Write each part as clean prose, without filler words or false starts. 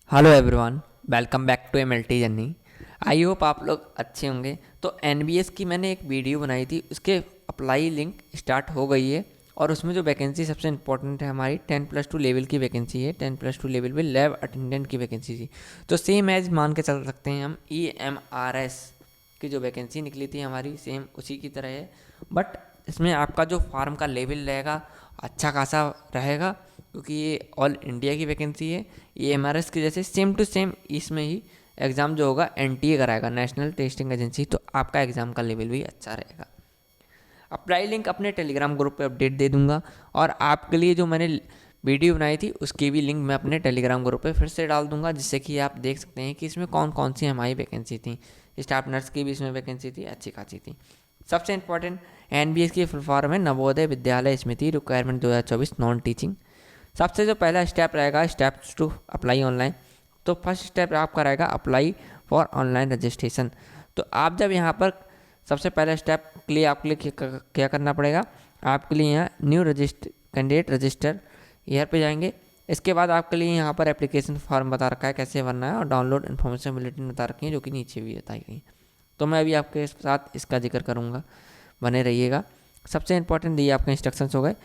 Hello everyone, welcome back to MLT journey. I hope आप लोग अच्छे होंगे। तो एनबीएस की मैंने एक वीडियो बनाई थी, उसके अप्लाई लिंक स्टार्ट हो गई है। और उसमें जो वैकेंसी सबसे इंपॉर्टेंट है हमारी 10+2 लेवल की वैकेंसी है। 10+2 लेवल में लैब अटेंडेंट की वैकेंसी थी। तो सेम एज मान के चल सकते हैं हम EMRS की जो वैकेंसी निकली थी हमारी, सेम उसी की तरह है। बट इसमें आपका जो फार्म का लेवल रहेगा अच्छा खासा रहेगा, क्योंकि ये ऑल इंडिया की वैकेंसी है। ये एमआरएस की जैसे सेम टू सेम इसमें ही एग्ज़ाम जो होगा एनटीए कराएगा, नेशनल टेस्टिंग एजेंसी। तो आपका एग्ज़ाम का लेवल भी अच्छा रहेगा। अप्लाई लिंक अपने टेलीग्राम ग्रुप पे अपडेट दे दूंगा, और आपके लिए जो मैंने वीडियो बनाई थी उसकी भी लिंक मैं अपने टेलीग्राम ग्रुप पे फिर से डाल दूंगा, जिससे कि आप देख सकते हैं कि इसमें कौन कौन सी हमारी वैकेंसी थी। स्टाफ नर्स की भी इसमें वैकेंसी थी, अच्छी खासी थी। सबसे इंपॉर्टेंट एनबीएस की फुल फॉर्म है नवोदय विद्यालय स्मृति, रिक्वायरमेंट 2024 नॉन टीचिंग। सबसे जो पहला स्टेप रहेगा स्टेप्स टू अप्लाई ऑनलाइन। तो फर्स्ट स्टेप आपका रहेगा अप्लाई फॉर ऑनलाइन रजिस्ट्रेशन। तो आप जब यहाँ पर सबसे पहला स्टेप के लिए आपके लिए क्या करना पड़ेगा, आपके लिए यहाँ न्यू कैंडिडेट रजिस्टर ईयर पे जाएंगे। इसके बाद आपके लिए यहाँ पर एप्लीकेशन फॉर्म बता रखा है कैसे भरना है, और डाउनलोड इन्फॉर्मेशन बुलेटिन बता रखी है जो कि नीचे भी बताई गई। तो मैं अभी आपके साथ इसका जिक्र करूँगा, बने रहिएगा। सबसे इंपॉर्टेंट ये आपके इंस्ट्रक्शंस हो गए।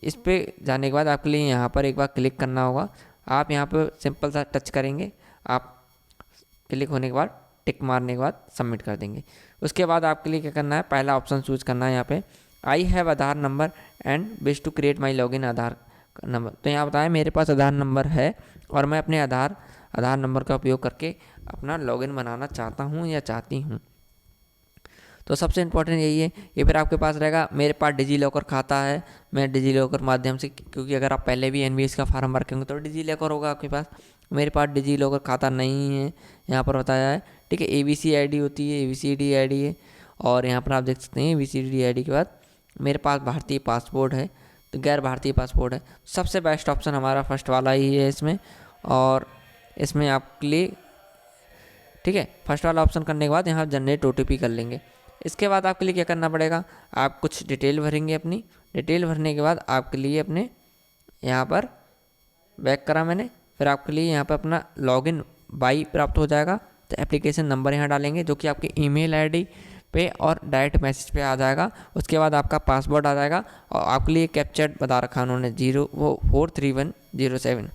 इस पे जाने के बाद आपके लिए यहाँ पर एक बार क्लिक करना होगा। आप यहाँ पर सिंपल सा टच करेंगे, आप क्लिक होने के बाद टिक मारने के बाद सबमिट कर देंगे। उसके बाद आपके लिए क्या करना है, पहला ऑप्शन चूज करना है। यहाँ पे I have Aadhaar number and wish to create my login Aadhaar number. तो यहाँ बताया मेरे पास आधार नंबर है और मैं अपने आधार नंबर का उपयोग करके अपना लॉगिन बनाना चाहता हूँ या चाहती हूँ। तो सबसे इंपॉर्टेंट यही है। ये फिर आपके पास रहेगा, मेरे पास डिजी लॉकर खाता है, मैं डिजी लॉकर माध्यम से, क्योंकि अगर आप पहले भी एनबीएस का फार्म भर के होंगे तो डिजी लॉकर होगा आपके पास। मेरे पास डिजी लॉकर खाता नहीं है, यहाँ पर बताया है। ठीक है, एबीसी आईडी होती है, एबीसीडी आईडी है। और यहाँ पर आप देख सकते हैं एबीसीडी आईडी के बाद मेरे पास भारतीय पासपोर्ट है, तो गैर भारतीय पासपोर्ट है। सबसे बेस्ट ऑप्शन हमारा फर्स्ट वाला ही है इसमें। और इसमें आपके लिए ठीक है, फर्स्ट वाला ऑप्शन करने के बाद यहाँ जनरेट ओटीपी कर लेंगे। इसके बाद आपके लिए क्या करना पड़ेगा, आप कुछ डिटेल भरेंगे। अपनी डिटेल भरने के बाद आपके लिए अपने यहाँ पर बैक करा मैंने, फिर आपके लिए यहाँ पर अपना लॉगिन बाई प्राप्त हो जाएगा। तो एप्लीकेशन नंबर यहाँ डालेंगे जो कि आपके ईमेल आईडी पे और डायरेक्ट मैसेज पे आ जाएगा। उसके बाद आपका पासवर्ड आ जाएगा, और आपके लिए कैप्चर बता रखा उन्होंने 43107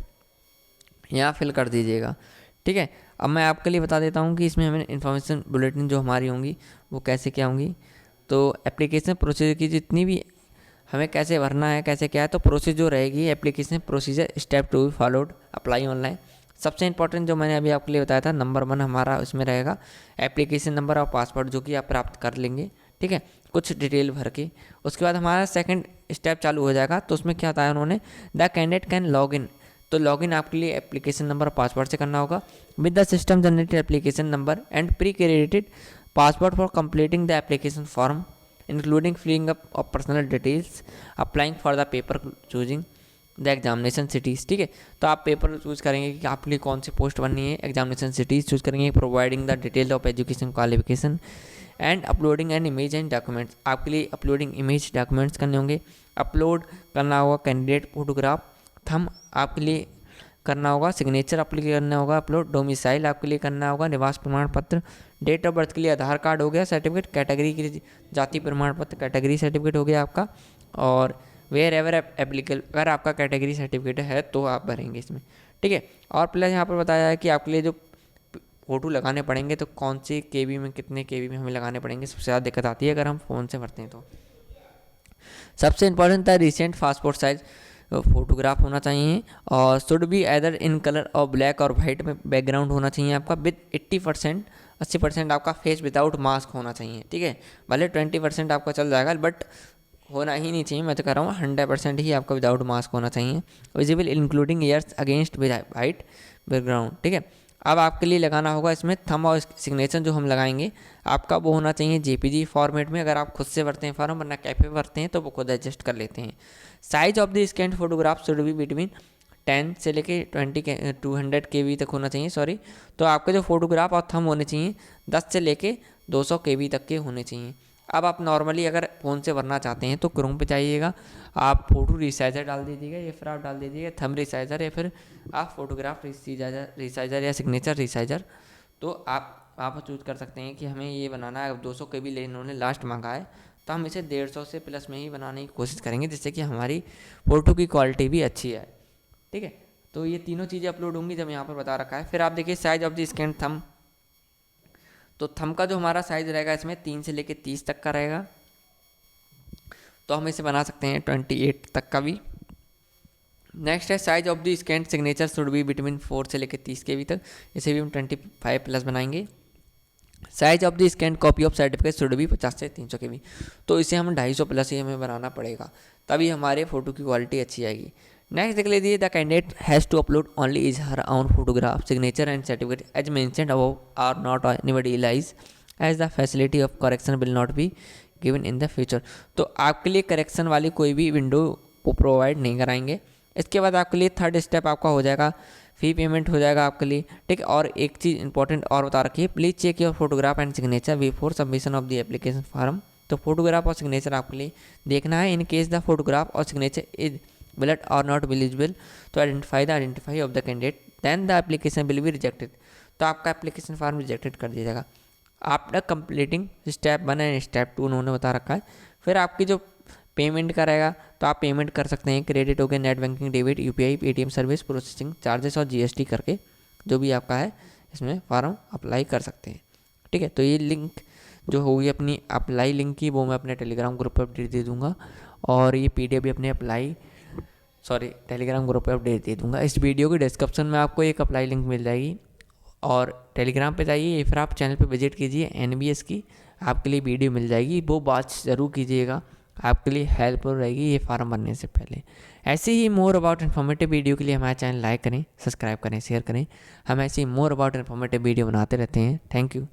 यहाँ फिल कर दीजिएगा। ठीक है, अब मैं आपके लिए बता देता हूँ कि इसमें हमें इन्फॉर्मेशन बुलेटिन जो हमारी होंगी वो कैसे क्या होंगी। तो एप्लीकेशन प्रोसीजर की जितनी भी हमें कैसे भरना है, कैसे क्या है, तो प्रोसीजर जो रहेगी application procedure step to be followed apply online. सबसे इंपॉर्टेंट जो मैंने अभी आपके लिए बताया था, नंबर 1 हमारा उसमें रहेगा एप्लीकेशन नंबर और पासवर्ड, जो कि आप प्राप्त कर लेंगे। ठीक है, कुछ डिटेल भर के उसके बाद हमारा सेकंड स्टेप चालू हो जाएगा। तो उसमें क्या बताया उन्होंने, the candidate can log in. तो लॉगिन आपके लिए एप्लीकेशन नंबर और पासवर्ड से करना होगा with the system generated application number and pre created password for completing the application form including filling up of personal details, applying for the paper, choosing the examination cities. ठीक है, तो आप paper choose करेंगे कि आपके लिए कौन सी post बननी है, एग्जामिनेशन सिटीज़ चूज़ करेंगे, providing the detail of education qualification and uploading an image and documents. आपके लिए अपलोडिंग इमेज डॉक्यूमेंट्स करने होंगे, अपलोड करना होगा कैंडिडेट फोटोग्राफ, थंब आपके लिए करना होगा, सिग्नेचर आपके लिए करना होगा अपलोड, डोमिसाइल आपके लिए करना होगा, निवास प्रमाण पत्र, डेट ऑफ बर्थ के लिए आधार कार्ड हो गया, सर्टिफिकेट कैटेगरी के लिए जाति प्रमाण पत्र कैटेगरी सर्टिफिकेट हो गया आपका, और वेयर एवर एप्लीकेबल अगर आपका कैटेगरी सर्टिफिकेट है तो आप भरेंगे इसमें। ठीक है, और प्लस यहाँ पर बताया है कि आपके लिए जो फ़ोटो लगाने पड़ेंगे तो कौन सी केबी में, कितने केबी में हमें लगाने पड़ेंगे। सबसे ज़्यादा दिक्कत आती है अगर हम फ़ोन से भरते हैं तो। सबसे इंपॉर्टेंट था रिसेंट पासपोर्ट साइज फोटोग्राफ होना चाहिए, और should be either in colour और ब्लैक और वाइट में बैकग्राउंड होना चाहिए आपका, विद 80% आपका फेस विदाउट मास्क होना चाहिए। ठीक है, भले 20% आपका चल जाएगा, बट होना ही नहीं चाहिए। मैं तो कह रहा हूँ 100% ही आपका विदाउट मास्क होना चाहिए। Visible including years against white background. ठीक है, अब आपके लिए लगाना होगा इसमें थंब और सिग्नेचर जो हम लगाएंगे आपका वो होना चाहिए जेपीजी फॉर्मेट में। अगर आप खुद से भरते हैं फॉर्म, वरना कैफे भरते हैं तो वो खुद एडजस्ट कर लेते हैं। Size of the scan photograph should be between 10 से लेके 200 KB तक होना चाहिए, सॉरी। तो आपके जो फोटोग्राफ और थंब होने चाहिए 10 से लेके 200 KB तक के होने चाहिए। अब आप नॉर्मली अगर फ़ोन से भरना चाहते हैं तो क्रोम पे जाइएगा, आप फ़ोटो रिसाइज़र डाल दीजिएगा या फिर आप डाल दीजिएगा थंब रिसाइज़र या फिर आप फोटोग्राफ रिसाइज़र या सिग्नेचर रिसाइज़र। तो आप चूज़ कर सकते हैं कि हमें ये बनाना है। 200 के भी इन्होंने लास्ट मांगा है तो हम इसे 150 से प्लस में ही बनाने की कोशिश करेंगे, जिससे कि हमारी फ़ोटो की क्वालिटी भी अच्छी है। ठीक है, तो ये तीनों चीज़ें अपलोड होंगी जब यहाँ पर बता रखा है। फिर आप देखिए size of the scan thumb, तो थंब का जो हमारा साइज़ रहेगा इसमें 3 से लेकर 30 तक का रहेगा, तो हम इसे बना सकते हैं 28 तक का भी। नेक्स्ट है size of the scan signature should be between 4 से लेकर 30 के बी तक, इसे भी हम 25 प्लस बनाएंगे। Size of the scan copy of certificate should be 50 से 300 के बी, तो इसे हम 250 प्लस ही हमें बनाना पड़ेगा, तभी हमारे फ़ोटो की क्वालिटी अच्छी आएगी। नेक्स्ट देख लीजिए, the candidate has to upload only is her own photograph signature and certificate as mentioned above are not anybody lies as the facility of correction will not be given in the future. तो आपके लिए correction वाली कोई भी window वो provide नहीं कराएंगे। इसके बाद आपके लिए थर्ड स्टेप आपका हो जाएगा, फ़ी पेमेंट हो जाएगा आपके लिए। ठीक है, और एक चीज़ इंपॉर्टेंट और बता रखिए, please check your photograph and signature before submission of the application form. तो फोटोग्राफ और सिग्नेचर आपके लिए देखना है। इन केस द फोटोग्राफ और signature is valid or not visible to identify of the candidate, then the application will be rejected। तो आपका application form rejected कर दिया जाएगा। After completing step 1 and step 2 उन्होंने बता रखा है। फिर आपकी जो पेमेंट का रहेगा, तो आप पेमेंट कर सकते हैं क्रेडिट हो गया, net banking, debit, UPI, Paytm service, processing charges और जीएसटी करके जो भी आपका है इसमें फॉर्म अप्लाई कर सकते हैं। ठीक है, तो ये लिंक जो होगी अपनी अप्लाई लिंक की, वो मैं अपने टेलीग्राम ग्रुप पर अपडेट दे दूँगा, और ये पीडीएफ भी अपने टेलीग्राम ग्रुप पे अपडेट दे दूंगा। इस वीडियो के डिस्क्रिप्शन में आपको एक अप्लाई लिंक मिल जाएगी, और टेलीग्राम पे जाइए या फिर आप चैनल पे विजिट कीजिए एनबीएस की, आपके लिए वीडियो मिल जाएगी, वो वॉच ज़रूर कीजिएगा, आपके लिए हेल्पफुल रहेगी ये फार्म भरने से पहले। ऐसे ही मोर अबाउट इन्फॉर्मेटिव वीडियो के लिए हमारे चैनल लाइक करें, सब्सक्राइब करें, शेयर करें। हम ऐसे ही मोर अबाउट इन्फॉर्मेटिव वीडियो बनाते रहते हैं। Thank you.